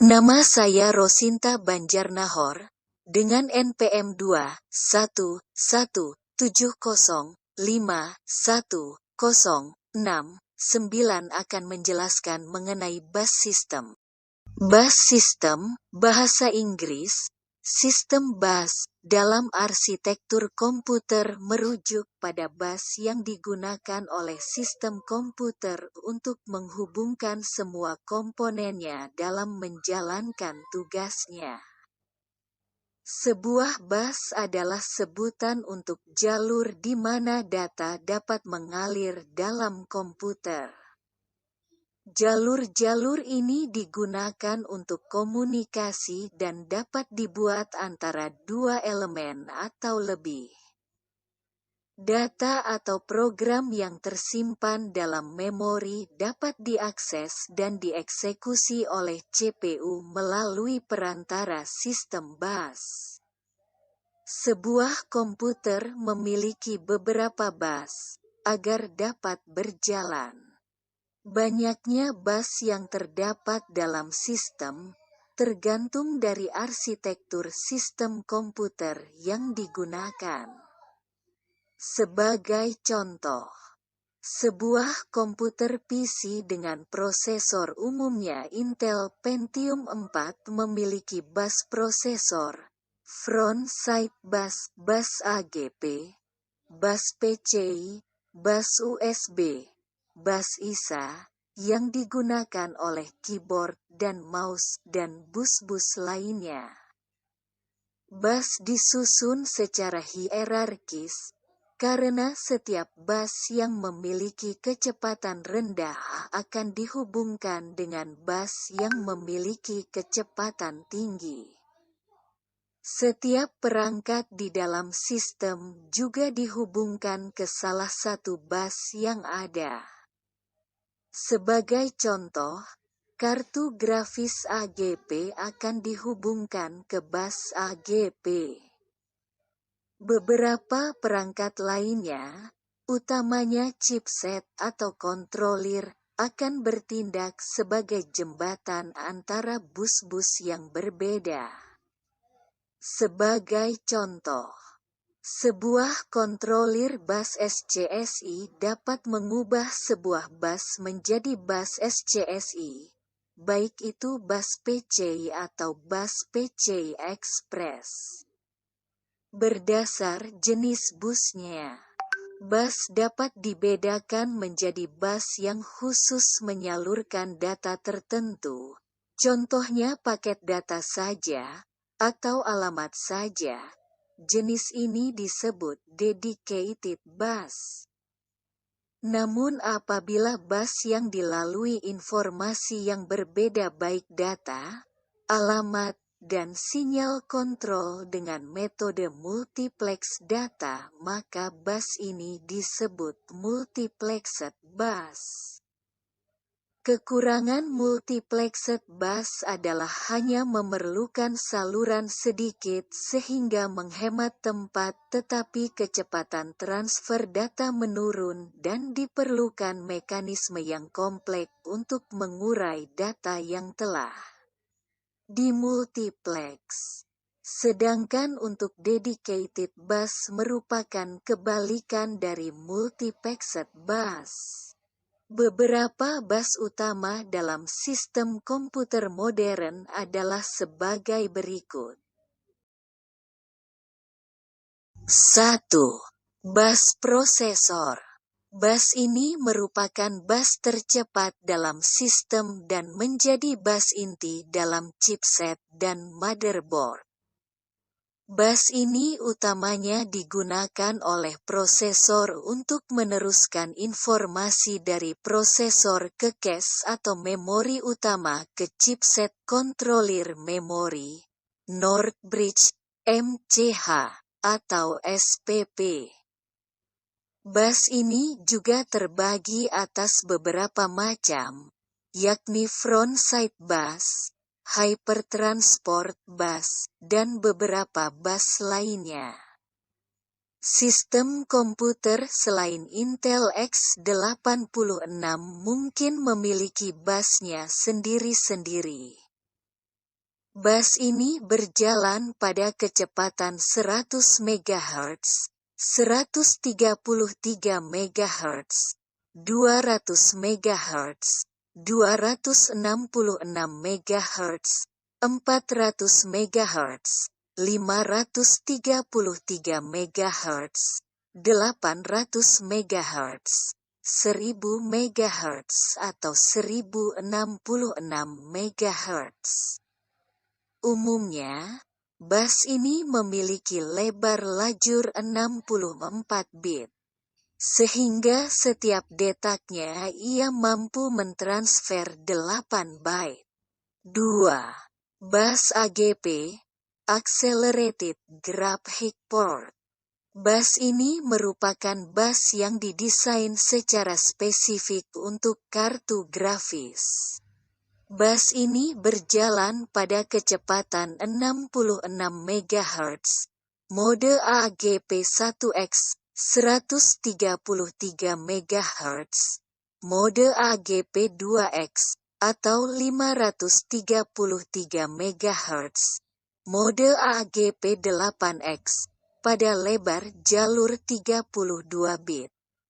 Nama saya Rosinta Banjarnahor, dengan NPM 21170510669 akan menjelaskan mengenai bus system. Bus system, bahasa Inggris, sistem bus, dalam arsitektur komputer merujuk pada bus yang digunakan oleh sistem komputer untuk menghubungkan semua komponennya dalam menjalankan tugasnya. Sebuah bus adalah sebutan untuk jalur di mana data dapat mengalir dalam komputer. Jalur-jalur ini digunakan untuk komunikasi dan dapat dibuat antara dua elemen atau lebih. Data atau program yang tersimpan dalam memori dapat diakses dan dieksekusi oleh CPU melalui perantara sistem bus. Sebuah komputer memiliki beberapa bus agar dapat berjalan. Banyaknya bus yang terdapat dalam sistem tergantung dari arsitektur sistem komputer yang digunakan. Sebagai contoh, sebuah komputer PC dengan prosesor umumnya Intel Pentium 4 memiliki bus prosesor, front-side bus, bus AGP, bus PCI, bus USB, bus ISA, yang digunakan oleh keyboard dan mouse dan bus-bus lainnya. Bus disusun secara hierarkis, karena setiap bus yang memiliki kecepatan rendah akan dihubungkan dengan bus yang memiliki kecepatan tinggi. Setiap perangkat di dalam sistem juga dihubungkan ke salah satu bus yang ada. Sebagai contoh, kartu grafis AGP akan dihubungkan ke bus AGP. Beberapa perangkat lainnya, utamanya chipset atau kontrolir, akan bertindak sebagai jembatan antara bus-bus yang berbeda. Sebagai contoh, sebuah kontrolir bus SCSI dapat mengubah sebuah bus menjadi bus SCSI, baik itu bus PCI atau bus PCI Express. Berdasar jenis busnya, bus dapat dibedakan menjadi bus yang khusus menyalurkan data tertentu, contohnya paket data saja, atau alamat saja. Jenis ini disebut dedicated bus. Namun apabila bus yang dilalui informasi yang berbeda baik data, alamat, dan sinyal kontrol dengan metode multiplex data, maka bus ini disebut multiplexed bus. Kekurangan multiplexed bus adalah hanya memerlukan saluran sedikit sehingga menghemat tempat, tetapi kecepatan transfer data menurun dan diperlukan mekanisme yang kompleks untuk mengurai data yang telah dimultiplex. Sedangkan untuk dedicated bus merupakan kebalikan dari multiplexed bus. Beberapa bus utama dalam sistem komputer modern adalah sebagai berikut. 1. Bus prosesor. Bus ini merupakan bus tercepat dalam sistem dan menjadi bus inti dalam chipset dan motherboard. Bus ini utamanya digunakan oleh prosesor untuk meneruskan informasi dari prosesor ke cache atau memori utama ke chipset kontrolir memori, NOR bridge, MCH, atau SPP. Bus ini juga terbagi atas beberapa macam, yakni front-side bus, hypertransport bus, dan beberapa bus lainnya. Sistem komputer selain Intel x86 mungkin memiliki busnya sendiri-sendiri. Bus ini berjalan pada kecepatan 100 MHz, 133 MHz, 200 MHz, 266 MHz, 400 MHz, 533 MHz, 800 MHz, 1000 MHz atau 1066 MHz. Umumnya, bus ini memiliki lebar lajur 64 bit, sehingga setiap detaknya ia mampu mentransfer 8 byte. 2. Bus AGP, Accelerated Graphic Port. Bus ini merupakan bus yang didesain secara spesifik untuk kartu grafis. Bus ini berjalan pada kecepatan 66 MHz, mode AGP1X, 133 MHz, mode AGP2X, atau 533 MHz, mode AGP8X, pada lebar jalur 32 bit.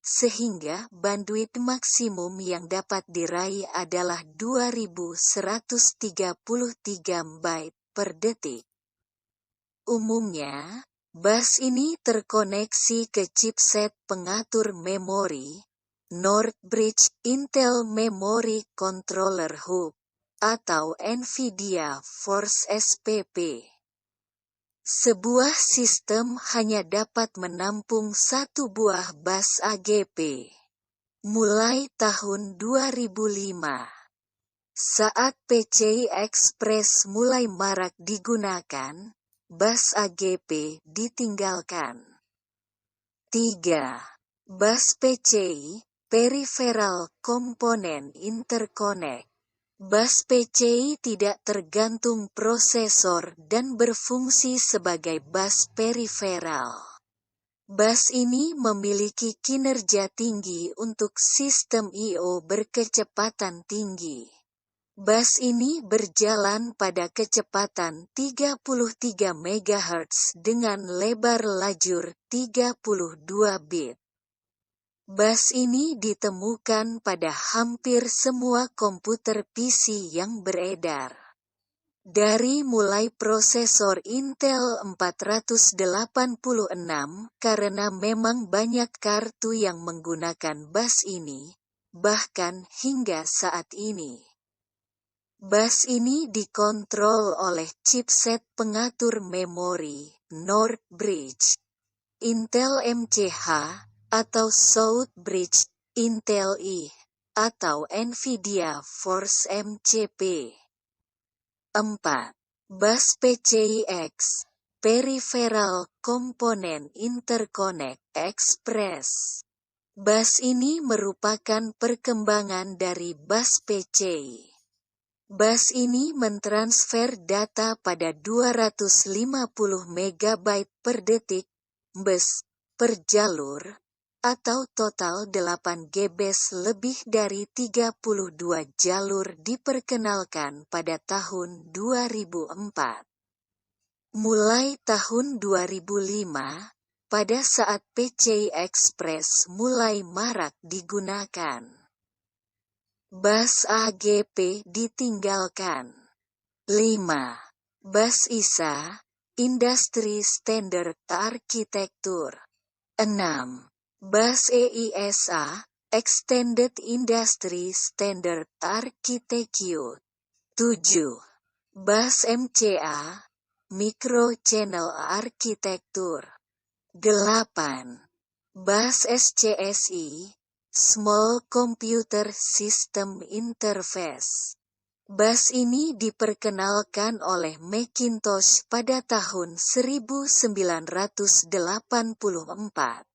Sehingga bandwidth maksimum yang dapat diraih adalah 2133 byte per detik. Umumnya, bus ini terkoneksi ke chipset pengatur memori, Northbridge Intel Memory Controller Hub, atau NVIDIA Force SPP. Sebuah sistem hanya dapat menampung satu buah bus AGP. Mulai tahun 2005, saat PCI Express mulai marak digunakan, bus AGP ditinggalkan. 3. Bus PCI, Peripheral Component Interconnect. Bus PCI tidak tergantung prosesor dan berfungsi sebagai bus periferal. Bus ini memiliki kinerja tinggi untuk sistem I/O berkecepatan tinggi. Bus ini berjalan pada kecepatan 33 MHz dengan lebar lajur 32 bit. Bus ini ditemukan pada hampir semua komputer PC yang beredar. Dari mulai prosesor Intel 486, karena memang banyak kartu yang menggunakan bus ini, bahkan hingga saat ini. Bus ini dikontrol oleh chipset pengatur memori, Northbridge, Intel MCH, atau Southbridge, Intel I, atau NVIDIA Force MCP. 4. Bus PCIX, Peripheral Component Interconnect Express. Bus ini merupakan perkembangan dari bus PCI. Bus ini mentransfer data pada 250 MB per detik, bus, per jalur, atau total 8 GB lebih dari 32 jalur diperkenalkan pada tahun 2004. Mulai tahun 2005, pada saat PCI Express mulai marak digunakan, bus AGP ditinggalkan. 5. Bus ISA, Industry Standard Architecture. 6. Bus EISA, Extended Industry Standard Architecture. 7. Bus MCA, Microchannel Architecture. 8. Bus SCSI, Small Computer System Interface. Bus ini diperkenalkan oleh Macintosh pada tahun 1984.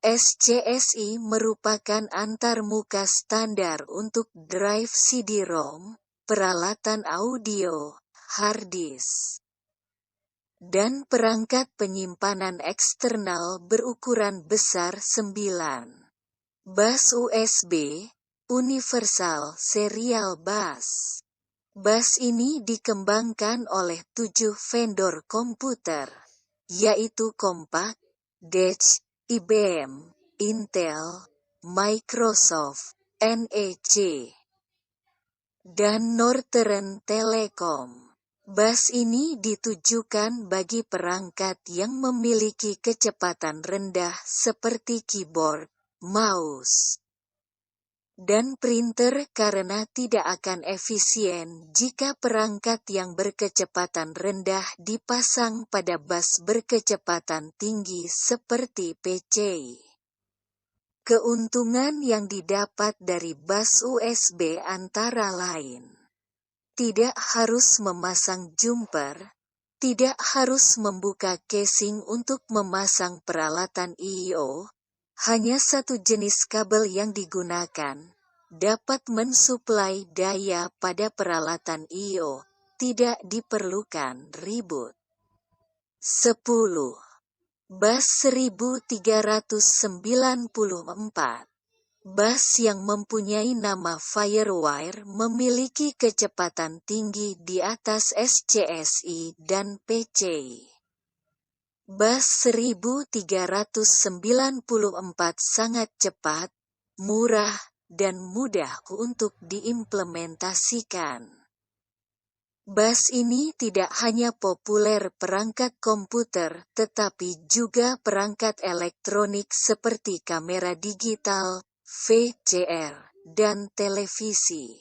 SCSI merupakan antarmuka standar untuk drive CD-ROM, peralatan audio, hard disk, dan perangkat penyimpanan eksternal berukuran besar 9. Bus USB, Universal Serial Bus. Bus ini dikembangkan oleh 7 vendor komputer, yaitu Compaq, Dell, IBM, Intel, Microsoft, NEC, dan Northern Telecom. Bus ini ditujukan bagi perangkat yang memiliki kecepatan rendah seperti keyboard, mouse, dan printer karena tidak akan efisien jika perangkat yang berkecepatan rendah dipasang pada bus berkecepatan tinggi seperti PCI. Keuntungan yang didapat dari bus USB antara lain: tidak harus memasang jumper, tidak harus membuka casing untuk memasang peralatan I/O, hanya satu jenis kabel yang digunakan, dapat mensuplai daya pada peralatan I/O, tidak diperlukan ribut. 10. Bus 1394. Bus yang mempunyai nama Firewire memiliki kecepatan tinggi di atas SCSI dan PCI. Bus 1394 sangat cepat, murah, dan mudah untuk diimplementasikan. Bus ini tidak hanya populer perangkat komputer, tetapi juga perangkat elektronik seperti kamera digital, VCR, dan televisi.